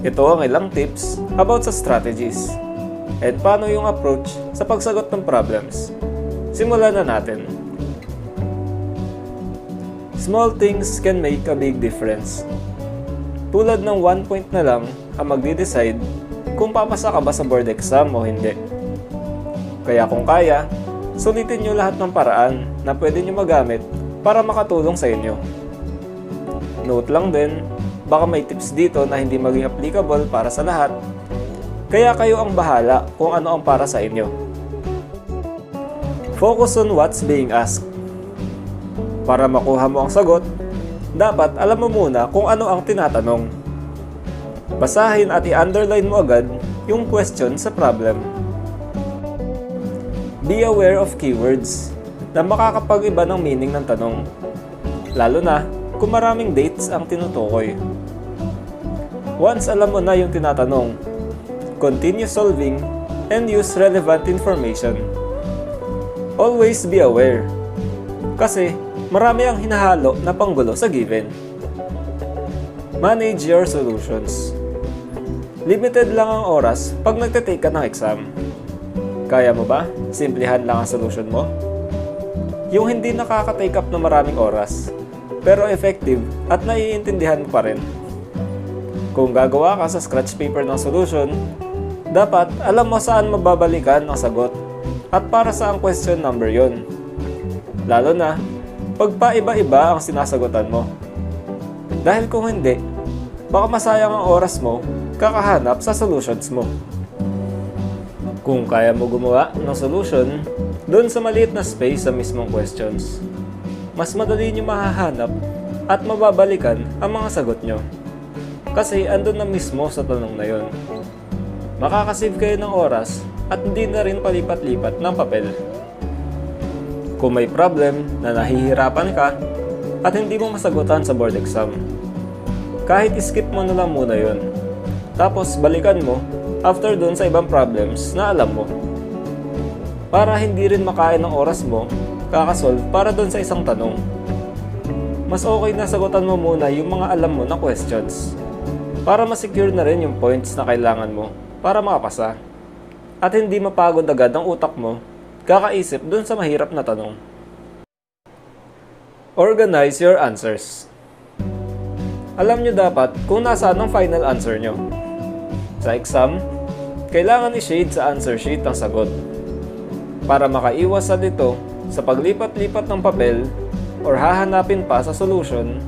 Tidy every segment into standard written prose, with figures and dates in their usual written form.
Ito ang ilang tips about sa strategies at paano yung approach sa pagsagot ng problems. Simulan na natin. Small things can make a big difference. Tulad ng 1 point na lang ang magde-decide kung papasa ka ba sa board exam o hindi. Kaya kung kaya, sulitin nyo lahat ng paraan na pwede nyo magamit para makatulong sa inyo. Note lang din, baka may tips dito na hindi maging applicable para sa lahat, kaya kayo ang bahala kung ano ang para sa inyo. Focus on what's being asked. Para makuha mo ang sagot, dapat alam mo muna kung ano ang tinatanong. Basahin at i-underline mo agad yung question sa problem. Be aware of keywords na makakapag-iba ng meaning ng tanong, lalo na kung maraming dates ang tinutukoy. Once alam mo na yung tinatanong, continue solving and use relevant information. Always be aware, kasi marami ang hinahalo na panggulo sa given. Manage your solutions. Limited lang ang oras pag nagte-take ka ng exam. Kaya mo ba? Simplihan lang ang solution mo? Yung hindi nakaka-take up na maraming oras, pero effective at naiintindihan mo pa rin. Kung gagawa ka sa scratch paper ng solution, dapat alam mo saan mababalikan ang sagot at para saan question number yon. Lalo na, pag paiba-iba ang sinasagutan mo. Dahil kung hindi, baka masayang ang oras mo kakahanap sa solutions mo. Kung kaya mo gumawa ng solution doon sa maliit na space sa mismong questions, mas madali nyo mahahanap at mababalikan ang mga sagot nyo. Kasi andun na mismo sa tanong na yon. Makakasave kayo ng oras at hindi na rin palipat-lipat ng papel. Kung may problem na nahihirapan ka at hindi mo masagutan sa board exam, kahit skip mo na lang muna yon. Tapos balikan mo after dun sa ibang problems na alam mo. Para hindi rin makain ng oras mo, kakasolve para dun sa isang tanong. Mas okay na sagutan mo muna yung mga alam mo na questions, para masecure na rin yung points na kailangan mo para makapasa. At hindi mapagod agad ang utak mo kakaisip dun sa mahirap na tanong. Organize your answers. Alam nyo dapat kung nasaan ang final answer nyo. Sa exam, kailangan i-shade sa answer sheet ang sagot. Para makaiwas sa dito sa paglipat-lipat ng papel or hahanapin pa sa solution,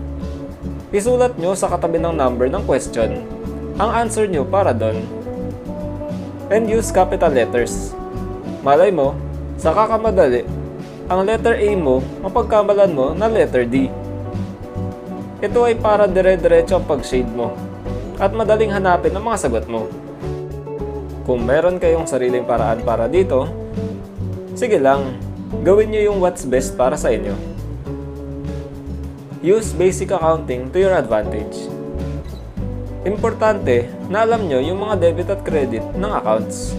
isulat nyo sa katabi ng number ng question ang answer nyo para doon. And use capital letters. Malay mo, sa kakamadali, ang letter A mo mapagkamalan mo na letter D. Ito ay para dire-diretso ang pag-shade mo at madaling hanapin ang mga sagot mo. Kung meron kayong sariling paraan para dito, sige lang, gawin nyo yung what's best para sa inyo. Use basic accounting to your advantage. Importante na alam nyo yung mga debit at credit ng accounts,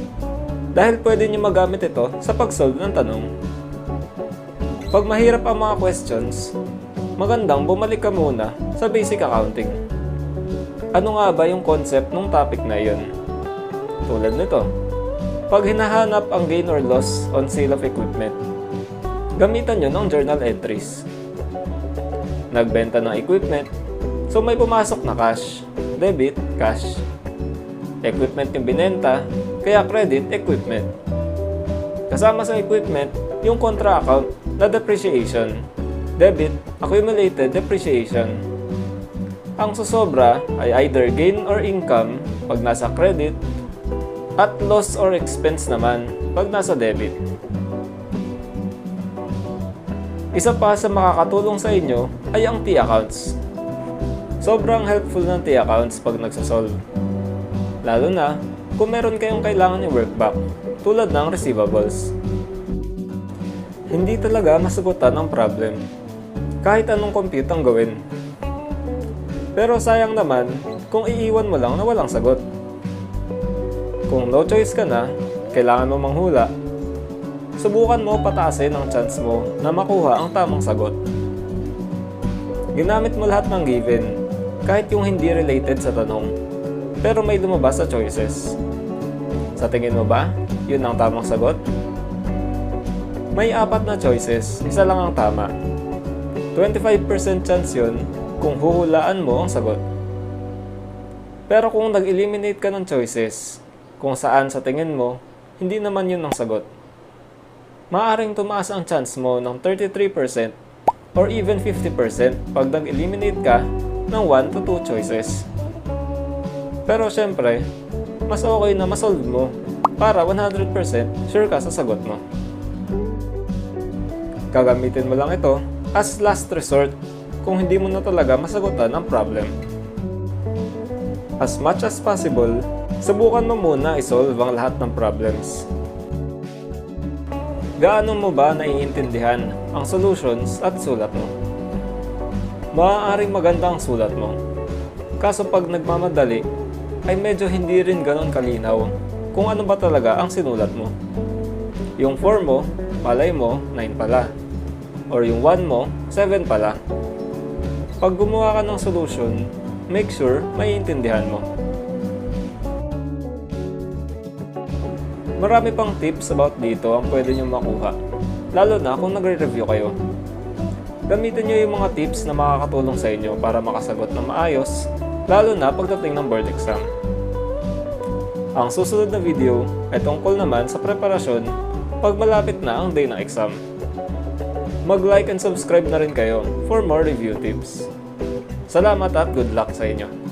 dahil pwede nyo magamit ito sa pag-solve ng tanong. Pag mahirap ang mga questions, magandang bumalik ka muna sa basic accounting. Ano nga ba yung concept ng topic na yun? Tulad nito, pag hinahanap ang gain or loss on sale of equipment, gamitan nyo ng journal entries. Nagbenta ng equipment, so may pumasok na cash, debit, cash. Equipment yung binenta, kaya credit, equipment. Kasama sa equipment, yung contra account na depreciation, debit, accumulated depreciation. Ang susobra ay either gain or income pag nasa credit at loss or expense naman pag nasa debit. Isa pa sa makakatulong sa inyo ay ang T-accounts. Sobrang helpful ng T-accounts pag nagsasolve. Lalo na kung meron kayong kailangan i-work back tulad ng receivables. Hindi talaga masagutan ang problem kahit anong compute ang gawin. Pero sayang naman kung iiwan mo lang na walang sagot. Kung no choice ka na, kailangan mo manghula, subukan mo pataasin ang chance mo na makuha ang tamang sagot. Ginamit mo lahat ng given, kahit yung hindi related sa tanong. pero may lumabas sa choices. Sa tingin mo ba, yun ang tamang sagot? May 4 na choices, isa lang ang tama. 25% chance yun kung huhulaan mo ang sagot. Pero kung nag-eliminate ka ng choices, kung saan sa tingin mo, hindi naman yun ang sagot, maaaring tumaas ang chance mo ng 33% or even 50% pag nag-eliminate ka ng 1 to 2 choices. Pero syempre, mas okay na masolve mo para 100% sure ka sa sagot mo. Gagamitin mo lang ito as last resort kung hindi mo na talaga masagutan ang problem. As much as possible, subukan mo muna isolve ang lahat ng problems. Gaano mo ba naiintindihan ang solutions at sulat mo? Maaaring maganda ang sulat mo, kaso pag nagmamadali, ay medyo hindi rin ganon kalinaw kung ano ba talaga ang sinulat mo. Yung 4 mo, malay mo, 9 pala. Or yung 1 mo, 7 pala. Pag gumawa ka ng solution, make sure maiintindihan mo. Marami pang tips about dito ang pwede nyo makuha, lalo na kung nagre-review kayo. Gamitin nyo yung mga tips na makakatulong sa inyo para makasagot na maayos, lalo na pagdating ng board exam. Ang susunod na video ay tungkol naman sa preparasyon pag malapit na ang day ng exam. Mag-like and subscribe na rin kayo for more review tips. Salamat at good luck sa inyo!